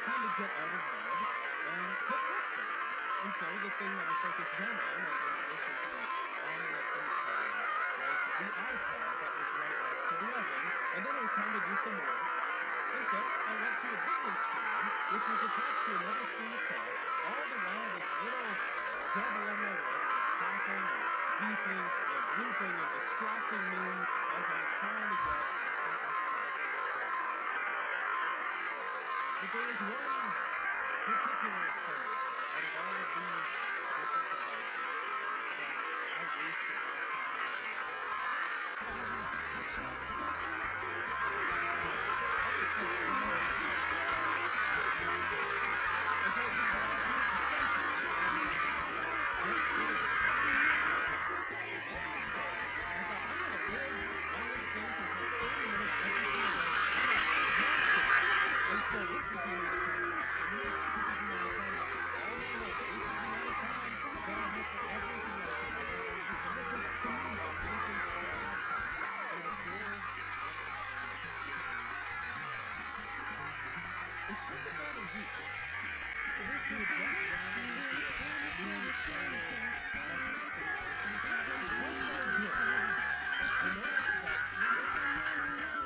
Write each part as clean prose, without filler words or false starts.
just had to get out of bed and cook breakfast. And so the thing that I focused then on, like in addition to the omelet and ham, was the iPad that was right next to the oven. And then it was time to do some work. And so I went to a different screen, which was attached to another screen itself. All the while, this little devil on my wrist was tapping and beeping and blooping and distracting me as I was trying to get important stuff done. But there was one particular thing out of all of these different devices that I wasted my time on.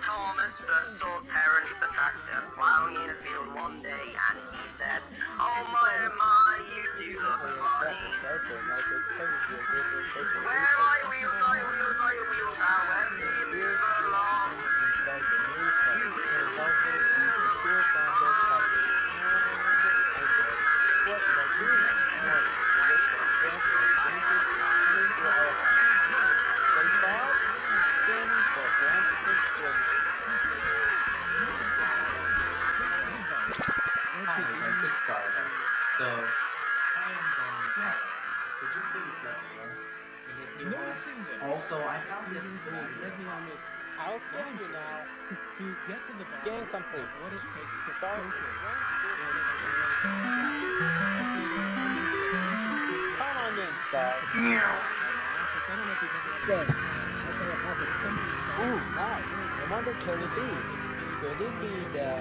Thomas saw Terence the tractor plowing in a field one day, and he said, "Oh my, you do look funny. Where are your wheels, are your wheels, are your wheels? However do you move along?" So, I am going to tell you. Could you please let me know? Noticing this, Also, I found this led me on this I'll scan you now. to get to the Scan bottom complete. of what it takes to Start. focus. Come on in, Star. I don't know if you've ever had Ooh, nice. I wonder could it be? Could it be the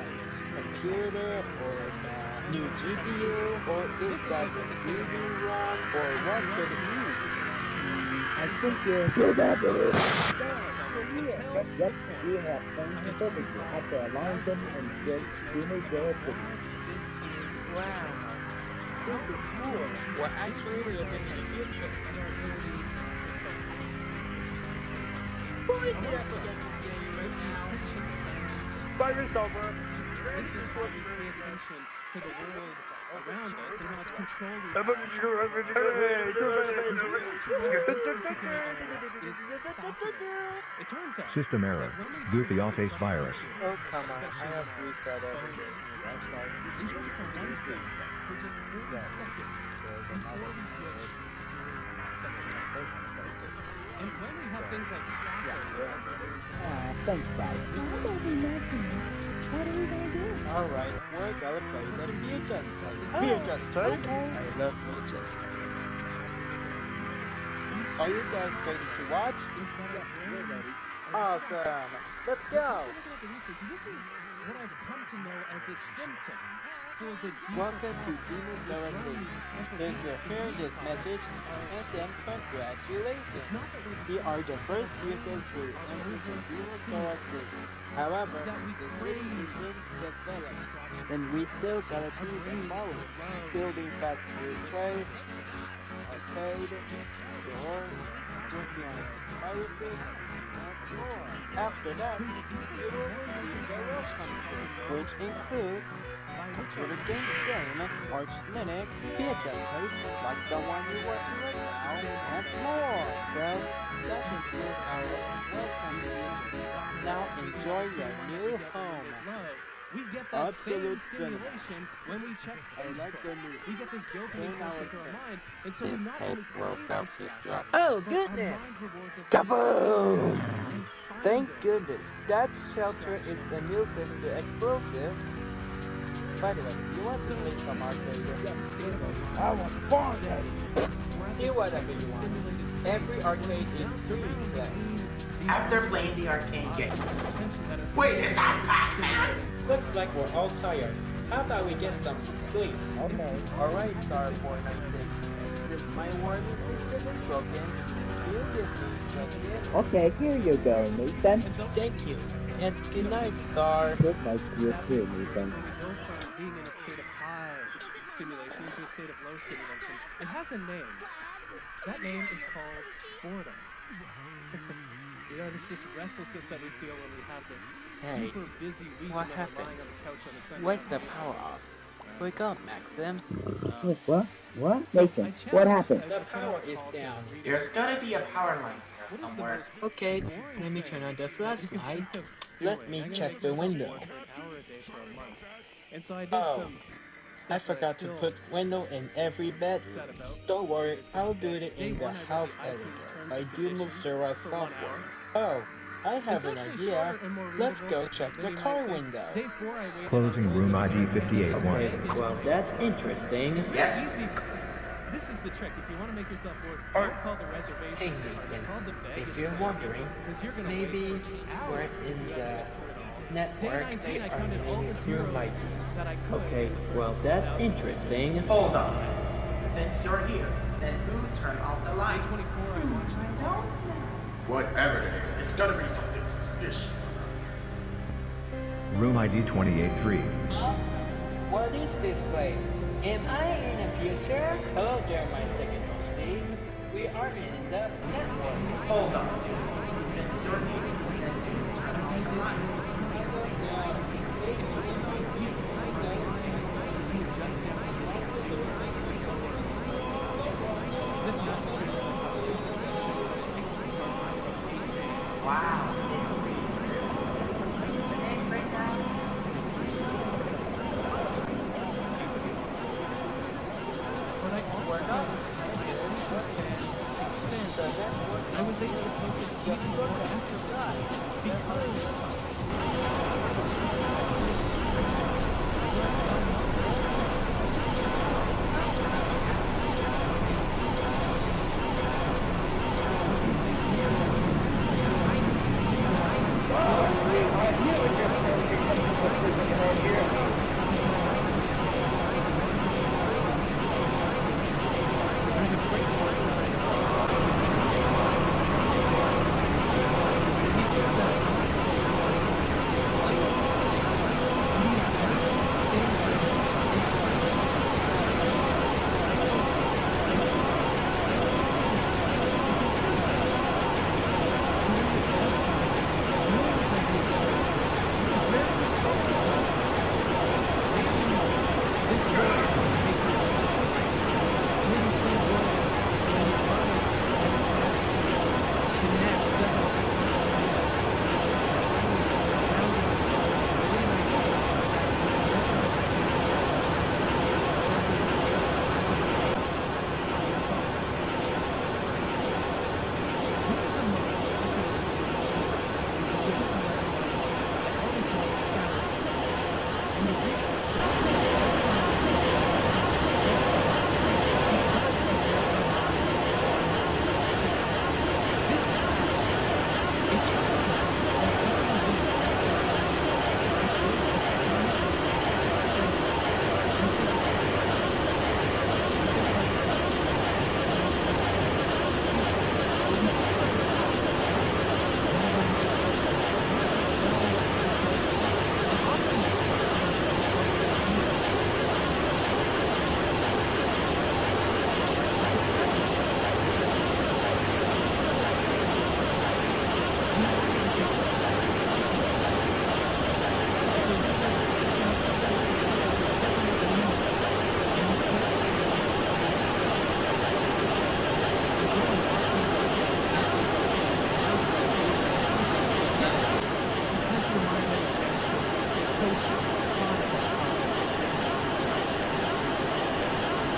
computer or the new GPU or is that the CD ROM or what could it be? I think you're good at it. Yep, we have things perfectly after a long time and good humor girl cooking. Wow. This is cool. We're actually living in the future. Fire's over. This is how we pay attention to the world around us and how it's controlling us. It turns out System error. Goofy Office virus. Oh, come on. I have to restart everything. enjoy some one thing for just 30 seconds before we switch and when we have things like Slack Thanks, guys. How about we not do that? What are we gonna do? Alright, we're gonna play the Future State. Future State? I love Future State. Are you guys ready to watch? Awesome! Let's go! This is what I've come to know as a symptom for the Welcome to Dinosaurus. If you're hearing this message, and then congratulations! We are the first users who entered the Dinosaurus. However, the city isn't developed, and we still gotta do some more. Building fast food trays, arcade, store, working on viruses, and more. After that, you will receive the welcome kit, which includes computer games, Arch Linux, VHS tapes like the one you're watching right now, and more. Well, that concludes our welcome kit. Now enjoy your new home. We get that Absolute same stimulation when we check I like Facebook. the new We get this dopamine rush into our mind, and so This we not tape only will create self-destruct. Oh goodness! our mind rewards us Kaboom! and Thank find goodness that shelter is elusive to explosive. By the way, do you want to play some arcade? I was born ready. Do whatever you want. Every arcade is free to play. After playing the arcade game. Wait, is that Pac-Man? Looks like we're all tired. How about we get some sleep? Okay. Alright, Star 496. Since my warning system is broken, you give me check-in. Okay, here you go, Nathan. And so Thank you. And good night, Star. Good night to you too, Nathan. we go from being in a state of high stimulation into a state of low stimulation. It has a name. That name is called boredom. You know, it's this restlessness that we feel when we have this Hey, super busy week what and then we're happened? lying on the couch on a Sunday. Where's the power off? Wake up, Maxim. What? What? Nathan, what happened? The power is down. There's gotta be a power line here somewhere. Okay, let me turn on the flashlight. Let me check the window. And so I did Oh, some I forgot to put window in every bed. Don't worry, I'll do it in the house editor by Doodle Sura software. Oh, I have an idea. Let's go check the car window. Day 4 I waited Closing room ID 58-1. Well, that's interesting. Yes? Easy. This is the trick. If you want to make yourself work, Or- don't call the reservation. Hey, department, Nathan, call the baggage if you're department, wondering, 'cause you're gonna maybe wait hours we're until in you the get Day network 19, I they are counted all naming the through zeros my that I could Okay, in the first well, that's 12 hours. interesting. Hold on. Since you're here, then who turned off the Day lights? 24 I watched the Whatever it is, it's gotta be something suspicious. Room ID 28-3. What is this place? Am I in the future? Hello there, my second OC. We are in the network. Hold on. Since you're here, then who turned off the lights? This map screen is intelligence. It takes me about 8 days. Wow. But I also noticed that as people expand, I was able to focus even more effortlessly because there's a great word that I know. He says that this word will take you maybe say word so when you finally get a chance to connect several this is a moment, especially when it comes to I always want to scatter. And the reason this is it turns out that everyone is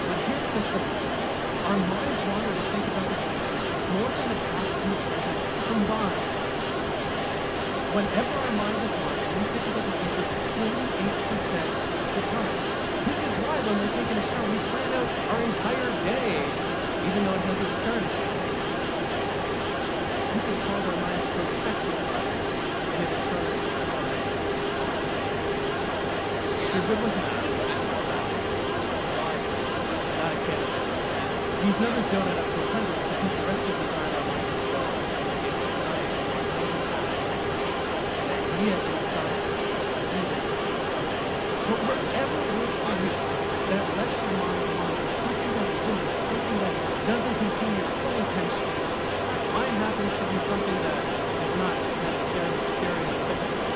But here's the thing. Our minds wander to think about it more than the past and the present combined. Whenever our mind is wandering, we think about the future 48% of the time. This is why when we're taking a shower, we plan out our entire day, even though it hasn't started yet. This is called our mind's prospective bias, and it occurs. If you're good with math, these numbers don't add up to 100 because the rest of the time our mind is low. It doesn't have an idea inside. But whatever it is for you that lets your mind wander, something that's simple, something that doesn't consume your full attention. Mine happens to be something that is not necessarily stereotypical.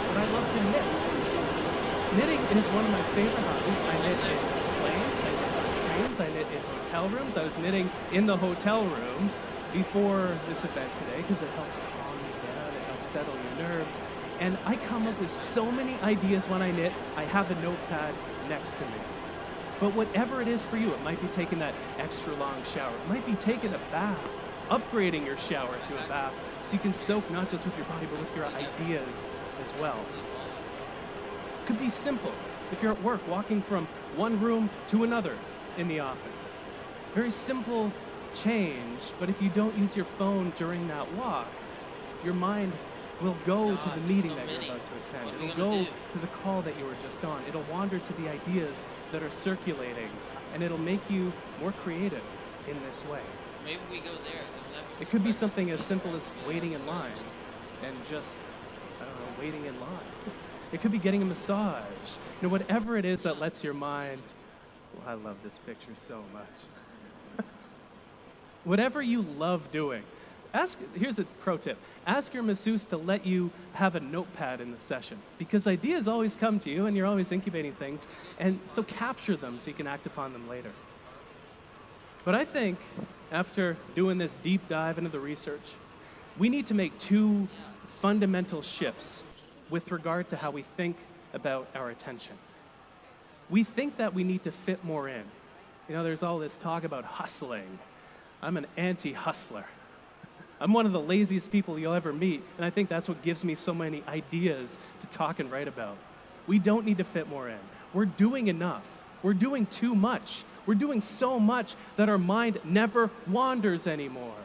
But I love to knit. Knitting is one of my favorite hobbies. I knit in planes, I knit on trains, I knit in hotel rooms. I was knitting in the hotel room before this event today because it helps calm you down, it helps settle your nerves. And I come up with so many ideas when I knit. I have a notepad next to me. But whatever it is for you, it might be taking that extra long shower. It might be taking a bath, upgrading your shower to a bath so you can soak not just with your body, but with your ideas as well. It could be simple. If you're at work, walking from one room to another in the office. Very simple change, but if you don't use your phone during that walk, your mind will go to the meeting that you're about to attend. It'll go to the call that you were just on. It'll wander to the ideas that are circulating, and it'll make you more creative in this way. Maybe we go there. It could be something as simple as waiting in line and just, I don't know, waiting in line. It could be getting a massage. You know, whatever it is that lets your mind, oh, I love this picture so much. Whatever you love doing, here's a pro tip. Ask your masseuse to let you have a notepad in the session because ideas always come to you and you're always incubating things, and so capture them so you can act upon them later. But I think after doing this deep dive into the research, we need to make two fundamental shifts with regard to how we think about our attention. We think that we need to fit more in. You know, there's all this talk about hustling. I'm an anti-hustler. I'm one of the laziest people you'll ever meet, and I think that's what gives me so many ideas to talk and write about. We don't need to fit more in. We're doing enough. We're doing too much. We're doing so much that our mind never wanders anymore.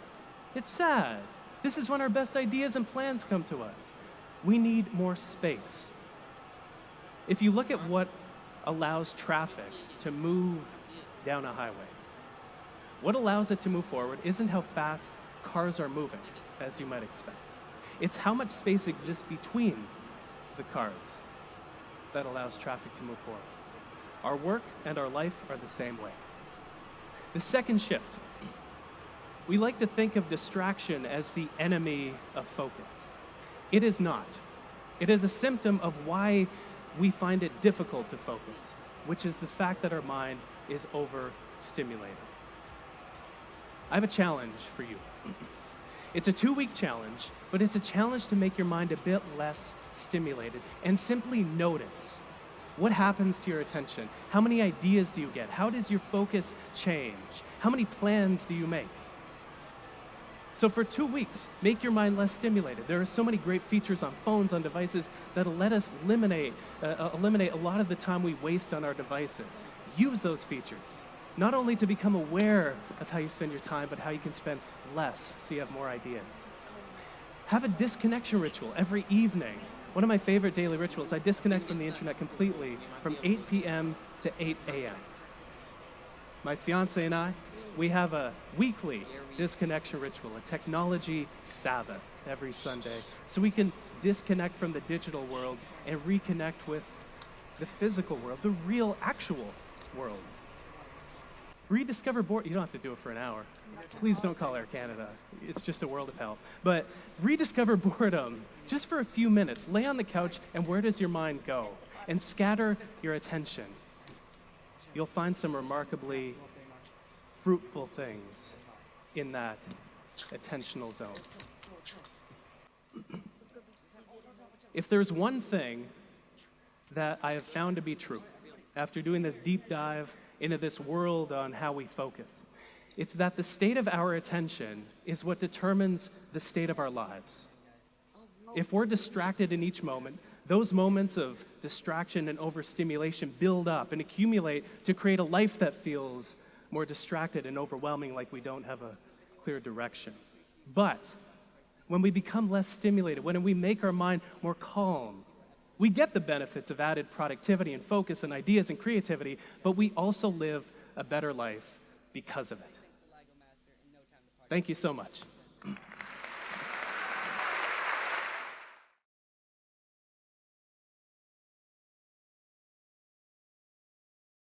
It's sad. This is when our best ideas and plans come to us. We need more space. If you look at what allows traffic to move down a highway, what allows it to move forward isn't how fast cars are moving, as you might expect. It's how much space exists between the cars that allows traffic to move forward. Our work and our life are the same way. The second shift, we like to think of distraction as the enemy of focus. It is not. It is a symptom of why we find it difficult to focus, which is the fact that our mind is overstimulated. I have a challenge for you. It's a 2-week challenge, but it's a challenge to make your mind a bit less stimulated and simply notice what happens to your attention. How many ideas do you get? How does your focus change? How many plans do you make? So for 2 weeks, make your mind less stimulated. There are so many great features on phones, on devices, that'll let us eliminate a lot of the time we waste on our devices. Use those features. Not only to become aware of how you spend your time, but how you can spend less so you have more ideas. Have a disconnection ritual every evening. One of my favorite daily rituals, I disconnect from the internet completely from 8 p.m. to 8 a.m. My fiance and I, we have a weekly disconnection ritual, a technology Sabbath every Sunday, so we can disconnect from the digital world and reconnect with the physical world, the real, actual world. Rediscover boredom. You don't have to do it for an hour. Please don't call Air Canada. It's just a world of hell. But rediscover boredom just for a few minutes. Lay on the couch, and where does your mind go? And scatter your attention. You'll find some remarkably fruitful things in that attentional zone. If there's one thing that I have found to be true after doing this deep dive into this world on how we focus, it's that the state of our attention is what determines the state of our lives. If we're distracted in each moment, those moments of distraction and overstimulation build up and accumulate to create a life that feels more distracted and overwhelming, like we don't have a clear direction. But when we become less stimulated, when we make our mind more calm, We get the benefits of added productivity and focus and ideas and creativity, but we also live a better life because of it. Thank you so much.